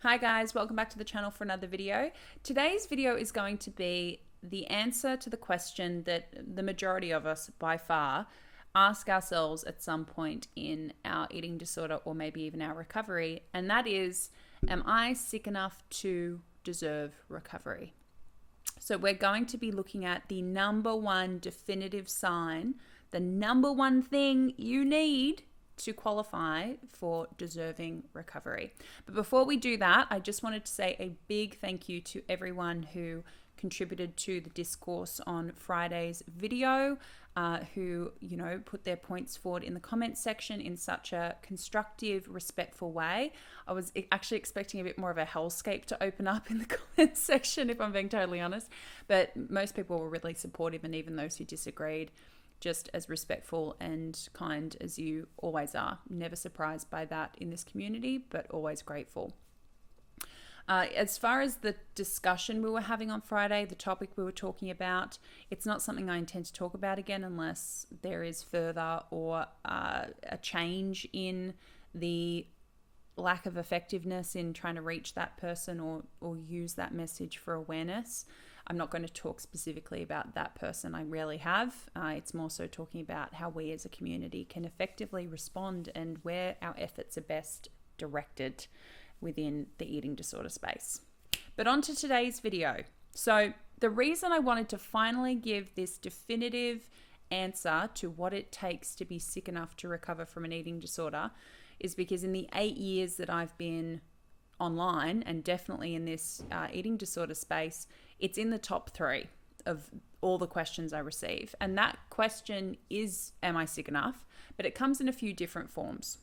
Hi guys, welcome back to the channel for another video. Today's video is going to be the answer to the question that the majority of us by far ask ourselves at some point in our eating disorder or maybe even our recovery, and that is, am I sick enough to deserve recovery? So we're going to be looking at the number one definitive sign, the number one thing you need to qualify for deserving recovery. But before we do that, I just wanted to say a big thank you to everyone who contributed to the discourse on Friday's video, who, put their points forward in the comments section in such a constructive, respectful way. I was actually expecting a bit more of a hellscape to open up in the comments section, if I'm being totally honest. But most people were really supportive, and even those who disagreed, just as respectful and kind as you always are. Never surprised by that in this community, but always grateful. As far as the discussion we were having on Friday, the topic we were talking about, it's not something I intend to talk about again unless there is further or a change in the lack of effectiveness in trying to reach that person or use that message for awareness. I'm not going to talk specifically about that person. I rarely have. It's more so talking about how we as a community can effectively respond and where our efforts are best directed within the eating disorder space. But on to today's video. So the reason I wanted to finally give this definitive answer to what it takes to be sick enough to recover from an eating disorder is because in the 8 years that I've been online, and definitely in this eating disorder space, it's in the top 3 of all the questions I receive. And that question is, am I sick enough? But it comes in a few different forms.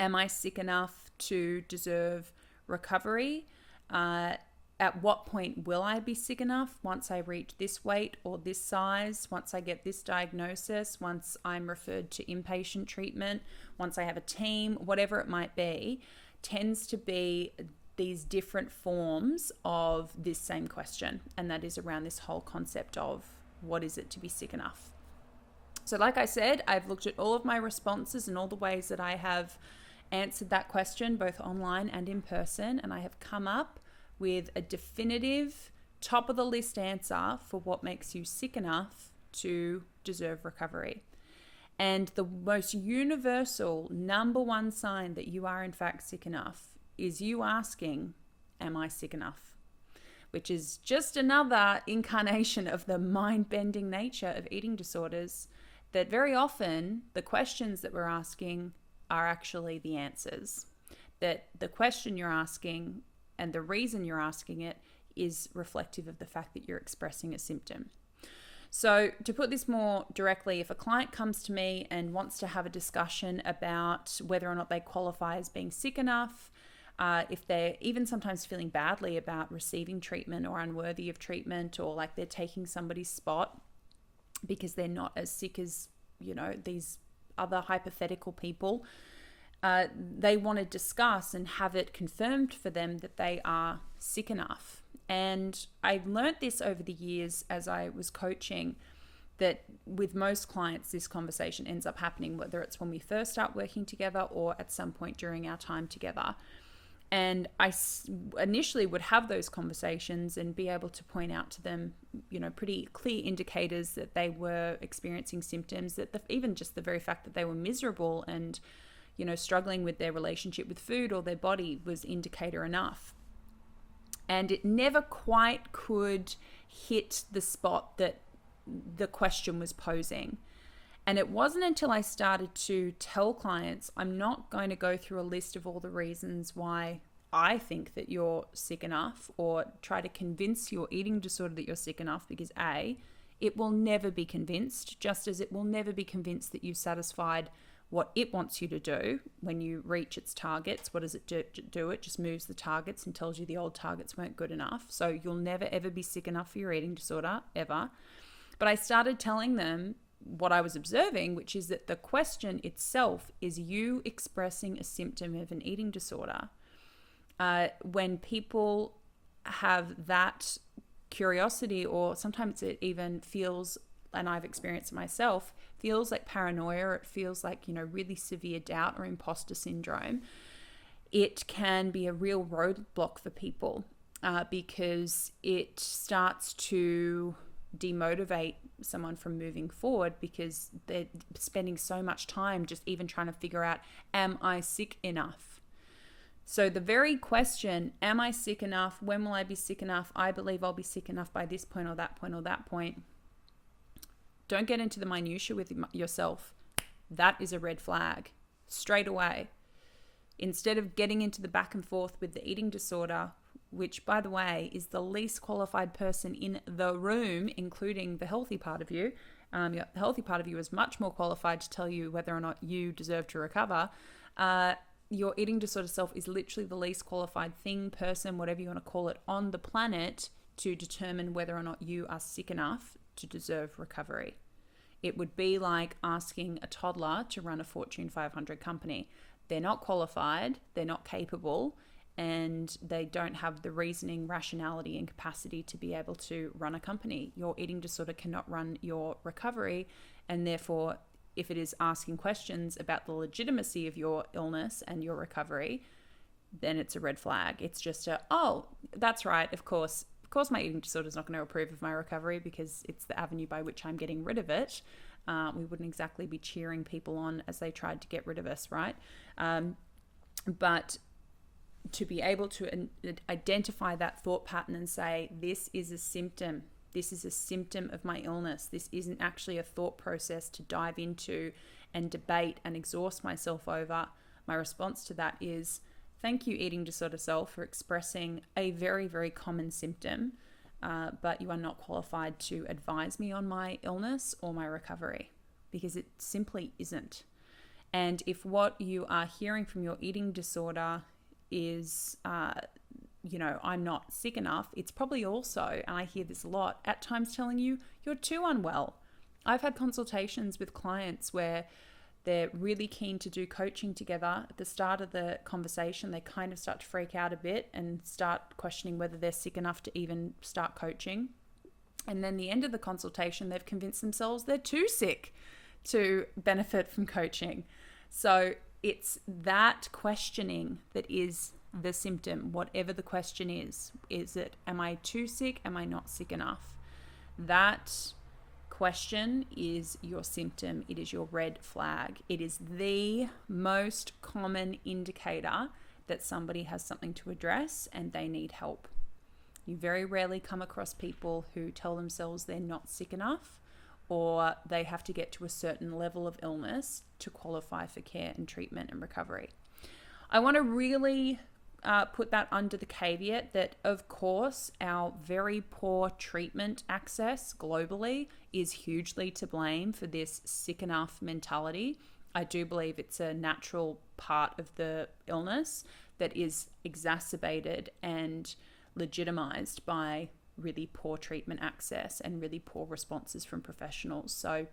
Am I sick enough to deserve recovery? At what point will I be sick enough? Once I reach this weight or this size, once I get this diagnosis, once I'm referred to inpatient treatment, once I have a team, whatever it might be, tends to be these different forms of this same question. And that is around this whole concept of what is it to be sick enough? So like I said, I've looked at all of my responses and all the ways that I have answered that question, both online and in person, and I have come up with a definitive top of the list answer for what makes you sick enough to deserve recovery. And the most universal number one sign that you are in fact sick enough is you asking, am I sick enough? Which is just another incarnation of the mind-bending nature of eating disorders, that very often the questions that we're asking are actually the answers. That the question you're asking and the reason you're asking it is reflective of the fact that you're expressing a symptom. So to put this more directly, if a client comes to me and wants to have a discussion about whether or not they qualify as being sick enough, if they're even sometimes feeling badly about receiving treatment or unworthy of treatment, or like they're taking somebody's spot because they're not as sick as, these other hypothetical people, they want to discuss and have it confirmed for them that they are sick enough. And I've learned this over the years as I was coaching, that with most clients, this conversation ends up happening, whether it's when we first start working together or at some point during our time together. And I initially would have those conversations and be able to point out to them, pretty clear indicators that they were experiencing symptoms, that even just the very fact that they were miserable and, struggling with their relationship with food or their body was indicator enough. And it never quite could hit the spot that the question was posing. And it wasn't until I started to tell clients, I'm not going to go through a list of all the reasons why I think that you're sick enough, or try to convince your eating disorder that you're sick enough, because A, it will never be convinced, just as it will never be convinced that you've satisfied what it wants you to do when you reach its targets. What does it do? It just moves the targets and tells you the old targets weren't good enough. So you'll never, ever be sick enough for your eating disorder, ever. But I started telling them what I was observing, which is that the question itself is you expressing a symptom of an eating disorder. When people have that curiosity, or sometimes it even feels, and I've experienced it myself, feels like paranoia, or it feels like, really severe doubt or imposter syndrome. it can be a real roadblock for people because it starts to demotivate someone from moving forward because they're spending so much time just even trying to figure out, am I sick enough? So the very question, am I sick enough? When will I be sick enough? I believe I'll be sick enough by this point or that point or that point. Don't get into the minutiae with yourself. That is a red flag straight away. Instead of getting into the back and forth with the eating disorder, which, by the way, is the least qualified person in the room, including the healthy part of you. The healthy part of you is much more qualified to tell you whether or not you deserve to recover. Your eating disorder self is literally the least qualified thing, person, whatever you want to call it, on the planet to determine whether or not you are sick enough to deserve recovery. It would be like asking a toddler to run a Fortune 500 company. They're not qualified, they're not capable, and they don't have the reasoning, rationality, and capacity to be able to run a company. Your eating disorder cannot run your recovery, and therefore, if it is asking questions about the legitimacy of your illness and your recovery, then it's a red flag. It's just oh, that's right, of course my eating disorder is not going to approve of my recovery because it's the avenue by which I'm getting rid of it. We wouldn't exactly be cheering people on as they tried to get rid of us, right? But to be able to identify that thought pattern and say, this is a symptom. This is a symptom of my illness. This isn't actually a thought process to dive into and debate and exhaust myself over. My response to that is, thank you, eating disorder self, for expressing a very, very common symptom, but you are not qualified to advise me on my illness or my recovery because it simply isn't. And if what you are hearing from your eating disorder is, I'm not sick enough, it's probably also, and I hear this a lot, at times telling you you're too unwell. I've had consultations with clients where they're really keen to do coaching together. At the start of the conversation, they kind of start to freak out a bit and start questioning whether they're sick enough to even start coaching. And then the end of the consultation, they've convinced themselves they're too sick to benefit from coaching. So it's that questioning that is the symptom, whatever the question is. Is it, am I too sick? Am I not sick enough? That question is your symptom. It is your red flag. It is the most common indicator that somebody has something to address and they need help. You very rarely come across people who tell themselves they're not sick enough or they have to get to a certain level of illness to qualify for care and treatment and recovery. I want to really put that under the caveat that, of course, our very poor treatment access globally is hugely to blame for this sick enough mentality. I do believe it's a natural part of the illness that is exacerbated and legitimized by really poor treatment access and really poor responses from professionals. So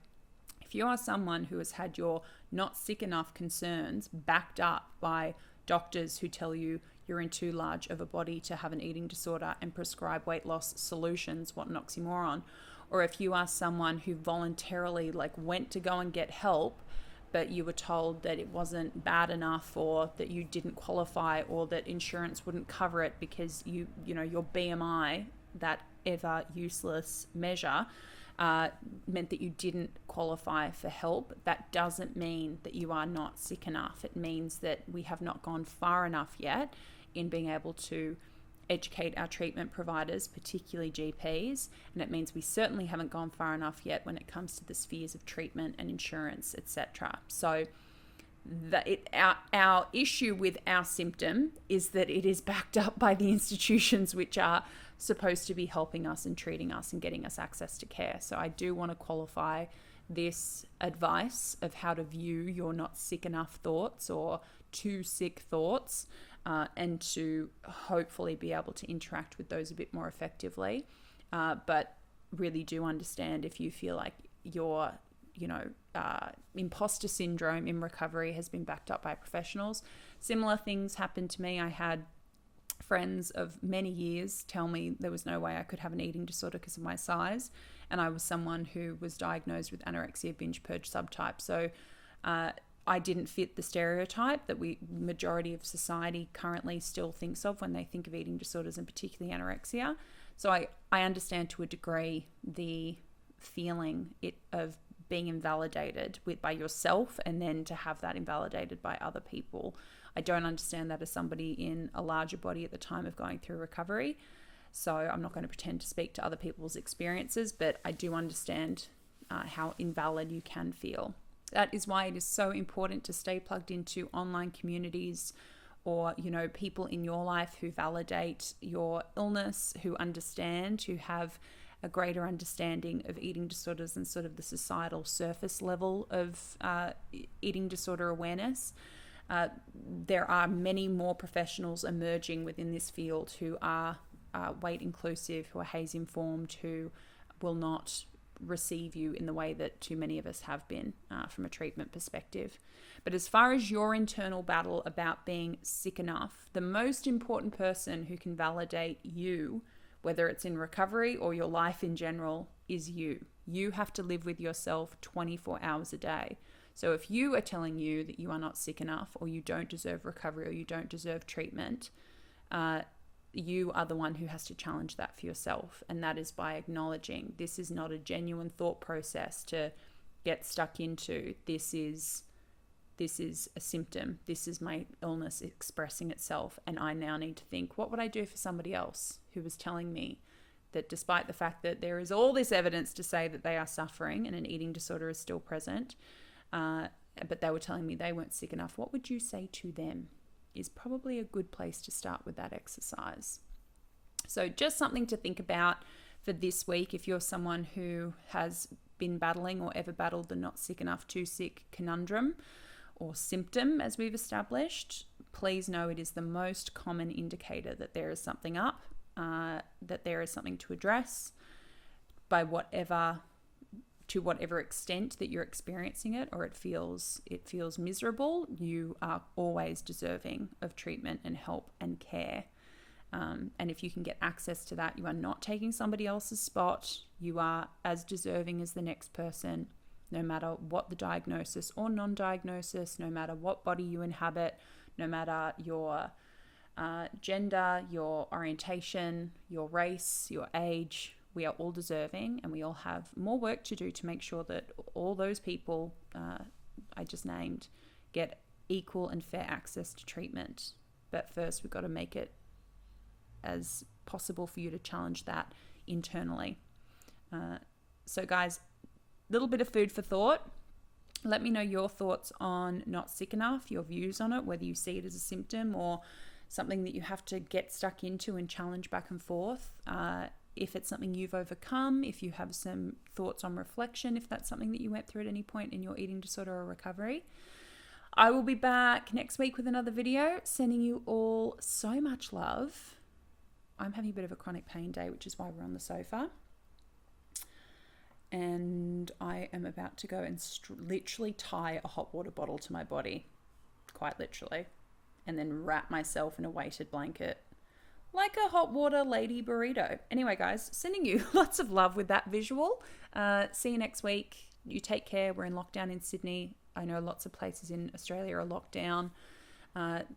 if you are someone who has had your not sick enough concerns backed up by doctors who tell you you're in too large of a body to have an eating disorder and prescribe weight loss solutions, what an oxymoron. Or if you are someone who voluntarily went to go and get help, but you were told that it wasn't bad enough or that you didn't qualify or that insurance wouldn't cover it because your BMI, that ever useless measure, meant that you didn't qualify for help. That doesn't mean that you are not sick enough. It means that we have not gone far enough yet in being able to educate our treatment providers, particularly GPs, and it means we certainly haven't gone far enough yet when it comes to the spheres of treatment and insurance, etc. So our issue with our symptom is that it is backed up by the institutions which are supposed to be helping us and treating us and getting us access to care. So I do want to qualify this advice of how to view your not sick enough thoughts or too sick thoughts, and to hopefully be able to interact with those a bit more effectively. But really do understand if you feel like your imposter syndrome in recovery has been backed up by professionals. Similar things happened to me. I had friends of many years tell me there was no way I could have an eating disorder because of my size, and I was someone who was diagnosed with anorexia binge purge subtype. So I didn't fit the stereotype that majority of society currently still thinks of when they think of eating disorders, and particularly anorexia. So I understand to a degree the feeling of being invalidated by yourself, and then to have that invalidated by other people. I don't understand that as somebody in a larger body at the time of going through recovery. So I'm not going to pretend to speak to other people's experiences, but I do understand how invalid you can feel. That is why it is so important to stay plugged into online communities, or, people in your life who validate your illness, who understand, who have a greater understanding of eating disorders and sort of the societal surface level of eating disorder awareness. There are many more professionals emerging within this field who are weight inclusive, who are HAES informed, who will not receive you in the way that too many of us have been from a treatment perspective. But as far as your internal battle about being sick enough, the most important person who can validate you, whether it's in recovery or your life in general, is you. You have to live with yourself 24 hours a day. So if you are telling you that you are not sick enough, or you don't deserve recovery, or you don't deserve treatment, you are the one who has to challenge that for yourself. And that is by acknowledging this is not a genuine thought process to get stuck into. This is a symptom. This is my illness expressing itself. And I now need to think, what would I do for somebody else who was telling me that despite the fact that there is all this evidence to say that they are suffering and an eating disorder is still present, but they were telling me they weren't sick enough, what would you say to them? Is probably a good place to start with that exercise. So just something to think about for this week. If you're someone who has been battling or ever battled the not sick enough, too sick conundrum or symptom, as we've established, please know it is the most common indicator that there is something up, that there is something to address to whatever extent that you're experiencing it, or it feels miserable. You are always deserving of treatment and help and care. And if you can get access to that, you are not taking somebody else's spot. You are as deserving as the next person, no matter what the diagnosis or non-diagnosis, no matter what body you inhabit, no matter your gender, your orientation, your race, your age. We are all deserving, and we all have more work to do to make sure that all those people I just named get equal and fair access to treatment. But first, we've got to make it as possible for you to challenge that internally. So guys, a little bit of food for thought. Let me know your thoughts on not sick enough, your views on it, whether you see it as a symptom or something that you have to get stuck into and challenge back and forth. If it's something you've overcome, if you have some thoughts on reflection, if that's something that you went through at any point in your eating disorder or recovery. I will be back next week with another video, sending you all so much love. I'm having a bit of a chronic pain day, which is why we're on the sofa. And I am about to go and literally tie a hot water bottle to my body, quite literally, and then wrap myself in a weighted blanket like a hot water lady burrito. Anyway, guys, sending you lots of love with that visual. See you next week. You take care. We're in lockdown in Sydney. I know lots of places in Australia are locked down.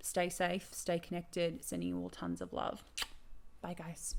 Stay safe, stay connected. Sending you all tons of love. Bye, guys.